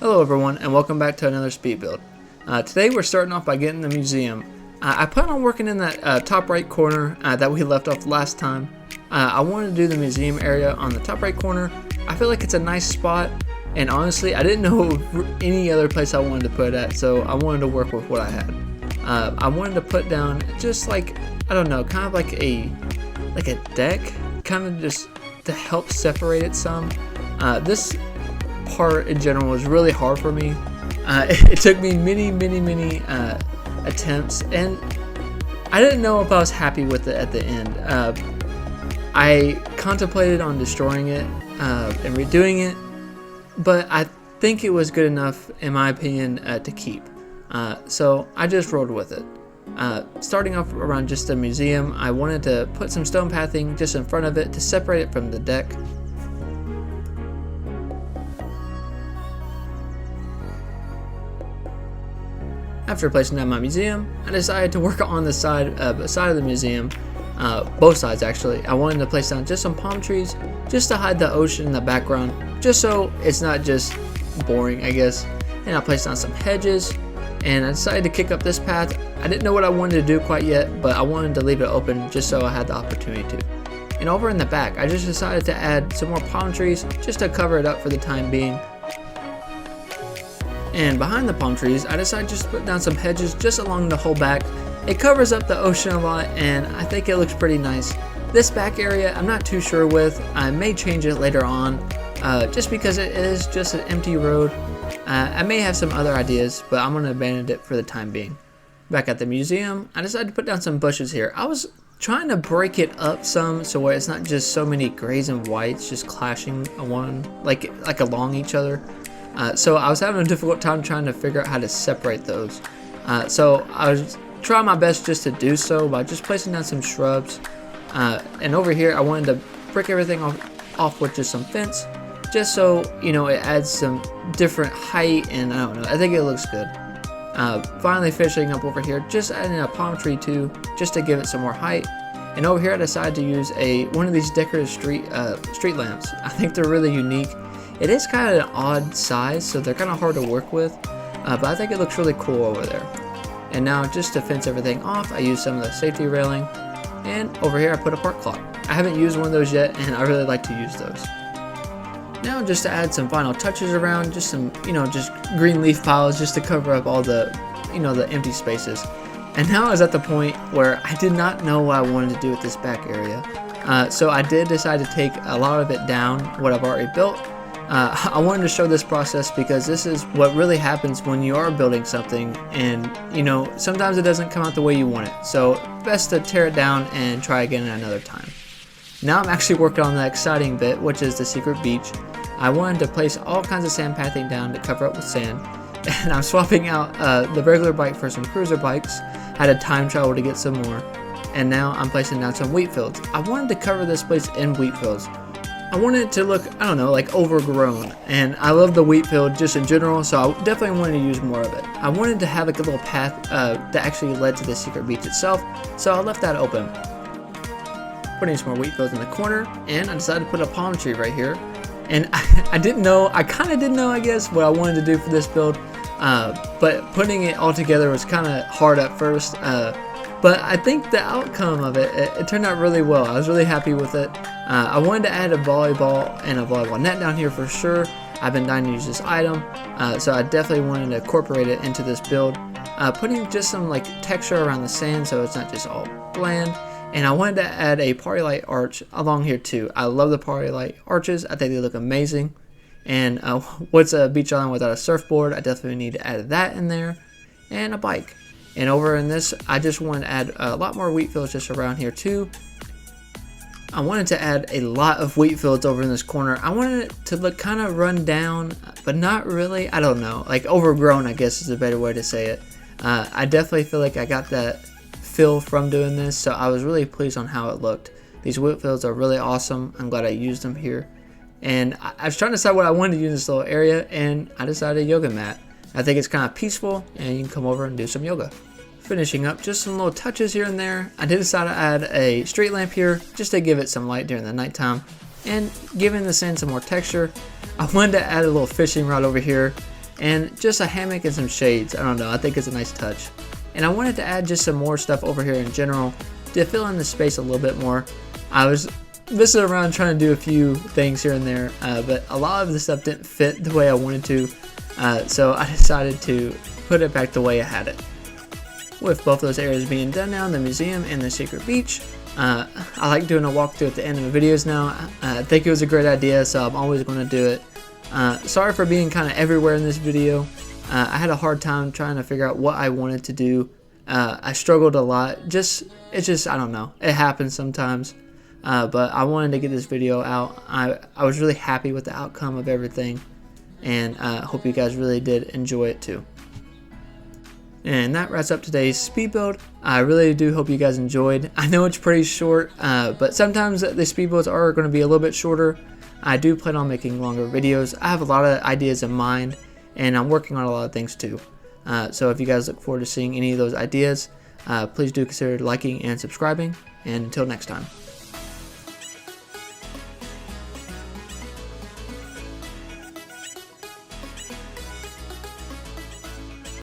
Hello everyone and welcome back to another speed build. Today we're starting off by getting the museum. I plan on working in that top right corner that we left off last time. I wanted to do the museum area on the top right corner. I feel like it's a nice spot, and honestly I didn't know any other place I wanted to put it at, so I wanted to work with what I had. I wanted to put down just like, I don't know, kind of like a deck, kind of just to help separate it some. This part in general was really hard for me. It took me many attempts, and I didn't know if I was happy with it at the end. I contemplated on destroying it and redoing it, but I think it was good enough in my opinion to keep. So I just rolled with it. Starting off around just the museum, I wanted to put some stone pathing just in front of it to separate it from the deck. After placing down my museum, I decided to work on the side of the museum, both sides actually. I wanted to place down just some palm trees, just to hide the ocean in the background, just so it's not just boring, I guess. And I placed down some hedges, and I decided to kick up this path. I didn't know what I wanted to do quite yet, but I wanted to leave it open just so I had the opportunity to. And over in the back, I just decided to add some more palm trees just to cover it up for the time being. And behind the palm trees, I decided just to put down some hedges just along the whole back. It covers up the ocean a lot, and I think it looks pretty nice. This back area, I'm not too sure with. I may change it later on, just because it is just an empty road. I may have some other ideas, but I'm going to abandon it for the time being. Back at the museum, I decided to put down some bushes here. I was trying to break it up some so where it's not just so many grays and whites just clashing like along each other. So I was having a difficult time trying to figure out how to separate those. So I was trying my best just to do so by just placing down some shrubs. And over here I wanted to break everything off with just some fence, just so, you know, it adds some different height, and I don't know, I think it looks good. Finally finishing up over here, just adding a palm tree too, just to give it some more height. And over here I decided to use one of these decorative street lamps. I think they're really unique. It is kind of an odd size, so they're kind of hard to work with, but I think it looks really cool over there. And now just to fence everything off, I used some of the safety railing, and over here I put a park clock. I haven't used one of those yet, and I really like to use those. Now just to add some final touches around, just some, just green leaf piles just to cover up all the, the empty spaces. And now I was at the point where I did not know what I wanted to do with this back area. So I did decide to take a lot of it down, what I've already built. I wanted to show this process because this is what really happens when you are building something, and sometimes it doesn't come out the way you want it. So best to tear it down and try again another time. Now I'm actually working on the exciting bit, which is the secret beach. I wanted to place all kinds of sand pathing down to cover up with sand, and I'm swapping out the regular bike for some cruiser bikes. Had a time travel to get some more, and now I'm placing down some wheat fields. I wanted to cover this place in wheat fields. I wanted it to look, I don't know, like overgrown, and I love the wheat field just in general, so I definitely wanted to use more of it. I wanted to have like a little path that actually led to the secret beach itself, so I left that open. Putting some more wheat fields in the corner, and I decided to put a palm tree right here. And I didn't know, I kind of didn't know, I guess, what I wanted to do for this build, but putting it all together was kind of hard at first. But I think the outcome of it turned out really well. I was really happy with it. I wanted to add a volleyball and a volleyball net down here for sure. I've been dying to use this item, so I definitely wanted to incorporate it into this build. Putting just some like texture around the sand so it's not just all bland. And I wanted to add a party light arch along here too. I love the party light arches. I think they look amazing. And what's a beach island without a surfboard? I definitely need to add that in there. And a bike. And over in this, I just wanted to add a lot more wheat fields just around here too. I wanted to add a lot of wheat fields over in this corner. I wanted it to look kind of run down, but not really. I don't know, like overgrown, I guess is a better way to say it. I definitely feel like I got that feel from doing this, so I was really pleased on how it looked. These wheat fields are really awesome. I'm glad I used them here. And I was trying to decide what I wanted to use in this little area, and I decided a yoga mat. I think it's kind of peaceful, and you can come over and do some yoga. Finishing up just some little touches here and there. I did decide to add a street lamp here just to give it some light during the nighttime and giving the sand some more texture. I wanted to add a little fishing rod over here and just a hammock and some shades. I don't know, I think it's a nice touch. And I wanted to add just some more stuff over here in general to fill in the space a little bit more. I was messing around trying to do a few things here and there, but a lot of the stuff didn't fit the way I wanted to, so I decided to put it back the way I had it. With both those areas being done now, the museum and the secret beach, I like doing a walkthrough at the end of the videos now. I think it was a great idea, so I'm always going to do it. Sorry for being kind of everywhere in this video. I had a hard time trying to figure out what I wanted to do. I struggled a lot. I don't know. It happens sometimes. But I wanted to get this video out. I was really happy with the outcome of everything, and I hope you guys really did enjoy it too. And that wraps up today's speed build. I really do hope you guys enjoyed. I know it's pretty short, but sometimes the speed builds are going to be a little bit shorter. I do plan on making longer videos. I have a lot of ideas in mind, and I'm working on a lot of things too. So if you guys look forward to seeing any of those ideas, please do consider liking and subscribing. And until next time.